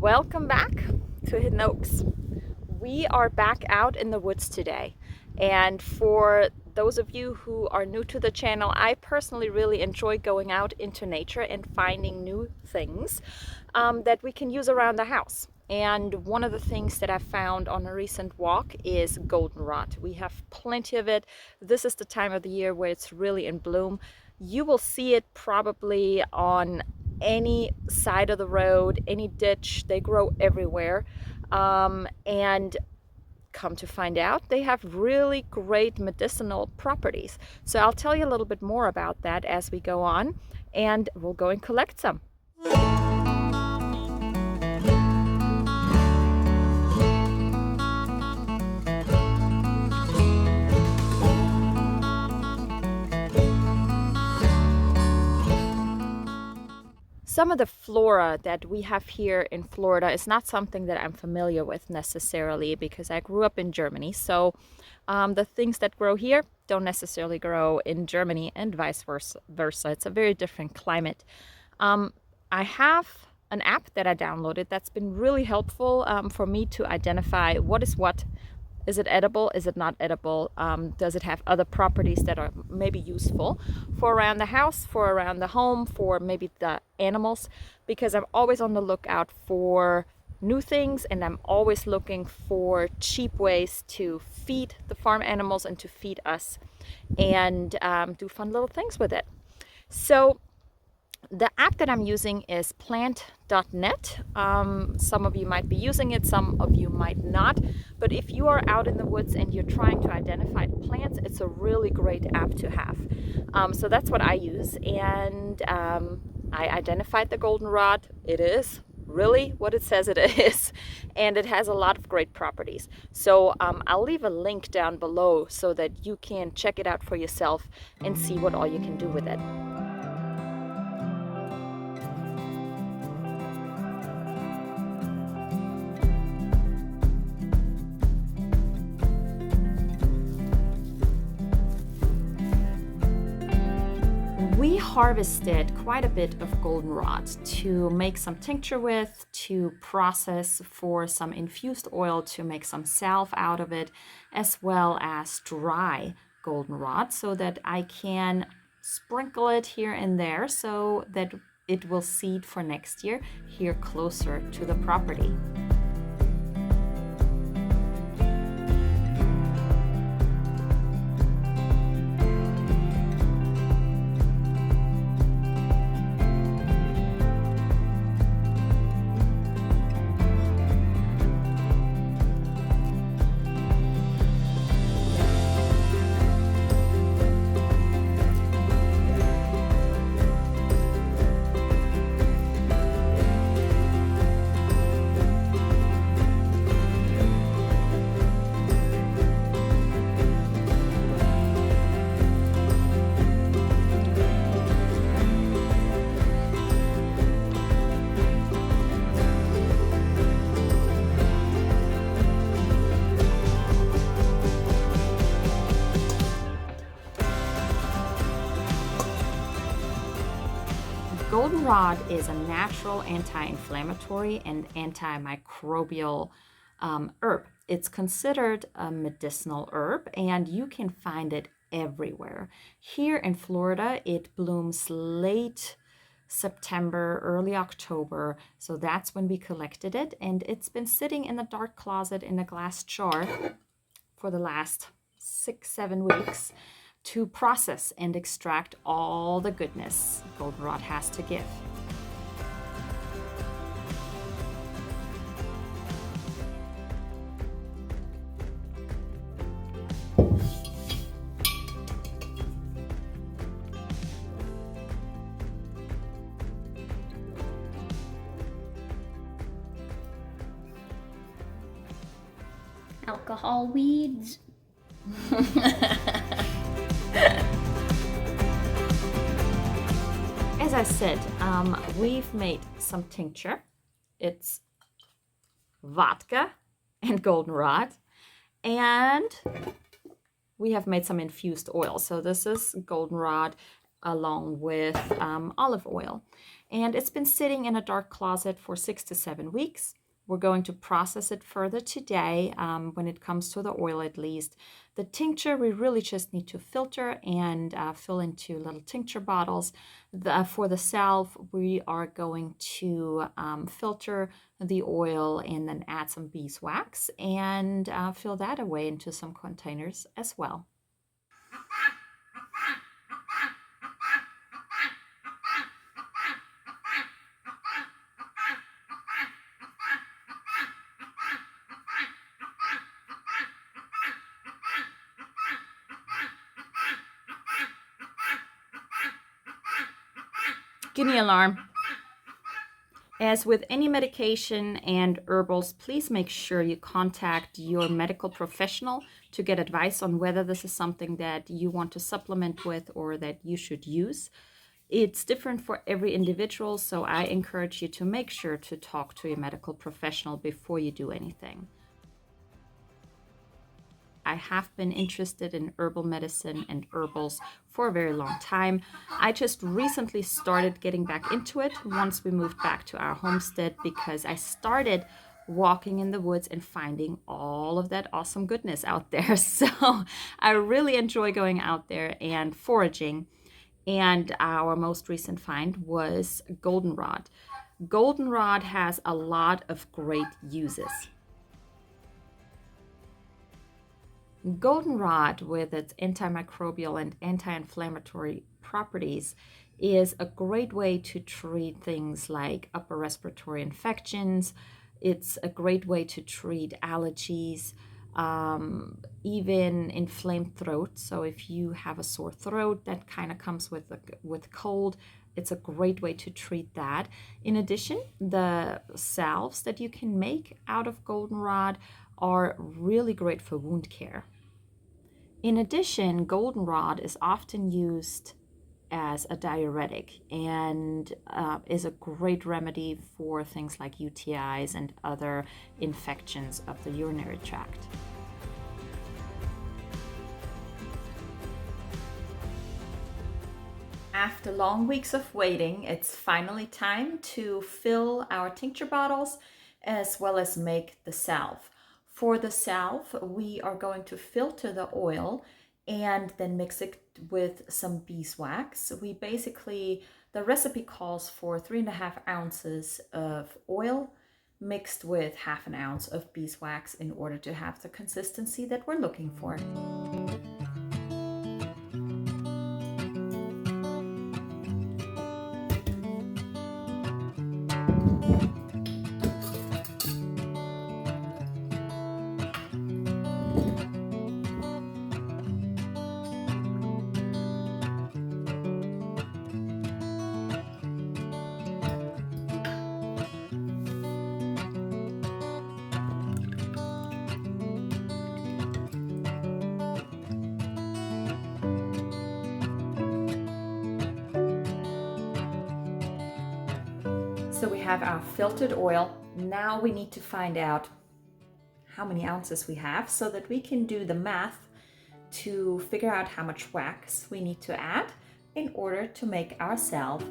Welcome back to Hidden Oaks. We are back out in the woods today, and for those of you who are new to the channel, I personally really enjoy going out into nature and finding new things that we can use around the house. And one of the things that I found on a recent walk is goldenrod. We have plenty of it. This is the time of the year where it's really in bloom. You will see it probably on any side of the road, any ditch. They grow everywhere. And come to find out, they have really great medicinal properties. So I'll tell you a little bit more about that as we go on, and we'll go and collect some. Some of the flora that we have here in Florida is not something that I'm familiar with necessarily because I grew up in Germany. So the things that grow here don't necessarily grow in Germany and vice versa. It's a very different climate. I have an app that I downloaded that's been really helpful for me to identify what is what. Is it edible? Is it not edible? Does it have other properties that are maybe useful for around the house, for around the home, for maybe the animals? Because I'm always on the lookout for new things, and I'm always looking for cheap ways to feed the farm animals and to feed us, and do fun little things with it. So the app that I'm using is plant.net. Some of you might be using it, some of you might not. But if you are out in the woods and you're trying to identify plants, it's a really great app to have. So that's what I use. And I identified the goldenrod. It is really what it says it is. And it has a lot of great properties. So I'll leave a link down below so that you can check it out for yourself and see what all you can do with it. We harvested quite a bit of goldenrod to make some tincture with, to process for some infused oil to make some salve out of it, as well as dry goldenrod so that I can sprinkle it here and there so that it will seed for next year here closer to the property. Goldenrod is a natural anti-inflammatory and anti-microbial herb. It's considered a medicinal herb, and you can find it everywhere. Here in Florida, it blooms late September, early October, so that's when we collected it, and it's been sitting in the dark closet in a glass jar for the last 6-7 weeks to process and extract all the goodness goldenrod has to give. Alcohol weeds. As I said, we've made some tincture. It's vodka and goldenrod, and we have made some infused oil. So this is goldenrod along with olive oil. and it's been sitting in a dark closet for 6 to 7 weeks. We're going to process it further today, when it comes to the oil at least. The tincture, we really just need to filter and fill into little tincture bottles. For the salve, we are going to filter the oil and then add some beeswax and fill that away into some containers as well. Give me alarm. As with any medication and herbals, please make sure you contact your medical professional to get advice on whether this is something that you want to supplement with or that you should use. It's different for every individual, so I encourage you to make sure to talk to your medical professional before you do anything. I have been interested in herbal medicine and herbals for a very long time. I just recently started getting back into it once we moved back to our homestead, because I started walking in the woods and finding all of that awesome goodness out there. So I really enjoy going out there and foraging. And our most recent find was goldenrod. Goldenrod has a lot of great uses. Goldenrod, with its antimicrobial and anti-inflammatory properties, is a great way to treat things like upper respiratory infections. It's a great way to treat allergies, even inflamed throat. So if you have a sore throat that kind of comes with cold, it's a great way to treat that. In addition, the salves that you can make out of goldenrod are really great for wound care. In addition, goldenrod is often used as a diuretic and is a great remedy for things like UTIs and other infections of the urinary tract. After long weeks of waiting, it's finally time to fill our tincture bottles as well as make the salve. For the salve, we are going to filter the oil and then mix it with some beeswax. The recipe calls for 3.5 ounces of oil mixed with 1/2 ounce of beeswax in order to have the consistency that we're looking for. So we have our filtered oil. Now we need to find out how many ounces we have so that we can do the math to figure out how much wax we need to add in order to make our salve.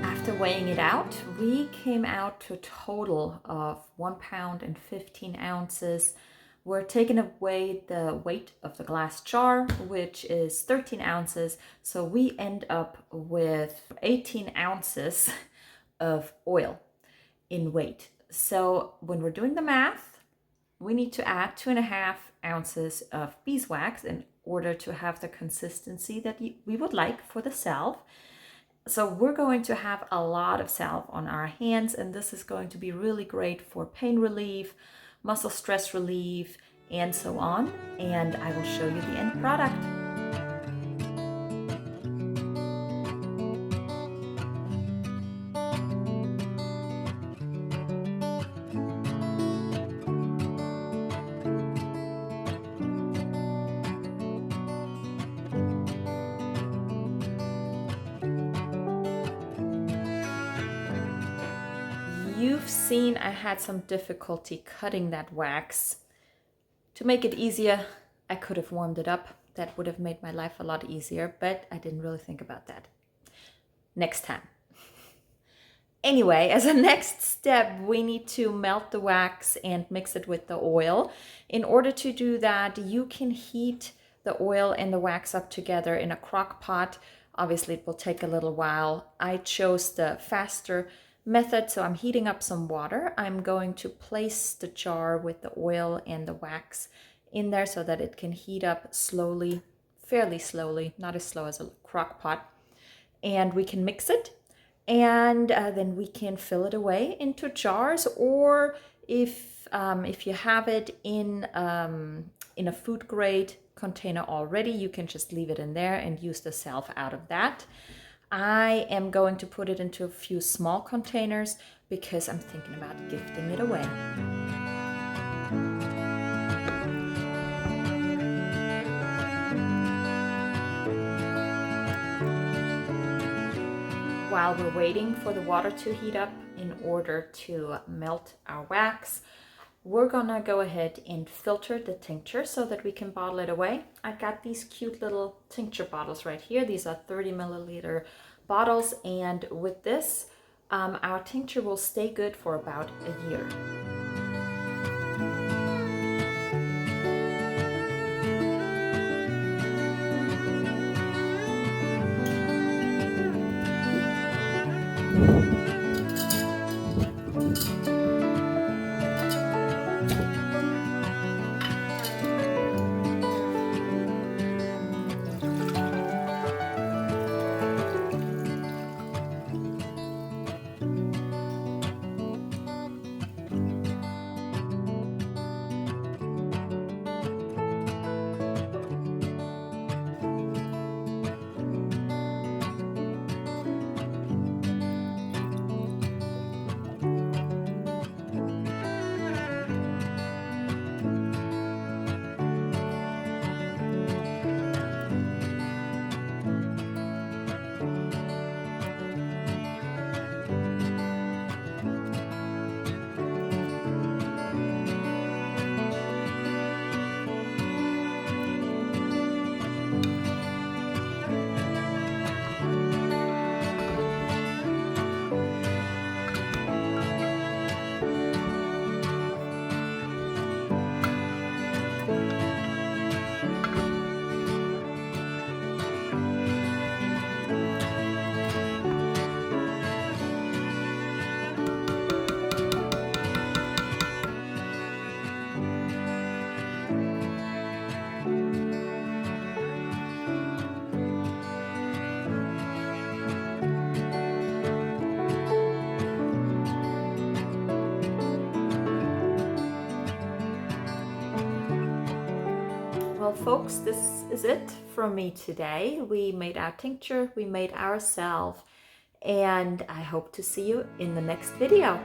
After weighing it out, we came out to a total of 1 pound and 15 ounces. We're taking away the weight of the glass jar, which is 13 ounces. So we end up with 18 ounces of oil in weight. So when we're doing the math, we need to add 2.5 ounces of beeswax in order to have the consistency that we would like for the salve. So we're going to have a lot of salve on our hands, and this is going to be really great for pain relief, muscle stress relief, and so on. And I will show you the end product. You've seen I had some difficulty cutting that wax To make it easier, I could have warmed it up. That would have made my life a lot easier, but I didn't really think about that. Next time. Anyway, as a next step, we need to melt the wax and mix it with the oil. In order to do that, you can heat the oil and the wax up together in a crock pot. Obviously, it will take a little while. I chose the faster method, so I'm heating up some water. I'm going to place the jar with the oil and the wax in there so that it can heat up slowly, fairly slowly, not as slow as a crock pot. And we can mix it. And then we can fill it away into jars, or if you have it in a food grade container already, you can just leave it in there and use the self out of that. I am going to put it into a few small containers because I'm thinking about gifting it away. While we're waiting for the water to heat up in order to melt our wax, we're gonna go ahead and filter the tincture so that we can bottle it away. I've got these cute little tincture bottles right here. These are 30 milliliter bottles, and with this, our tincture will stay good for about a year. Well, folks, this is it from me today. We made our tincture, we made our salve, and I hope to see you in the next video.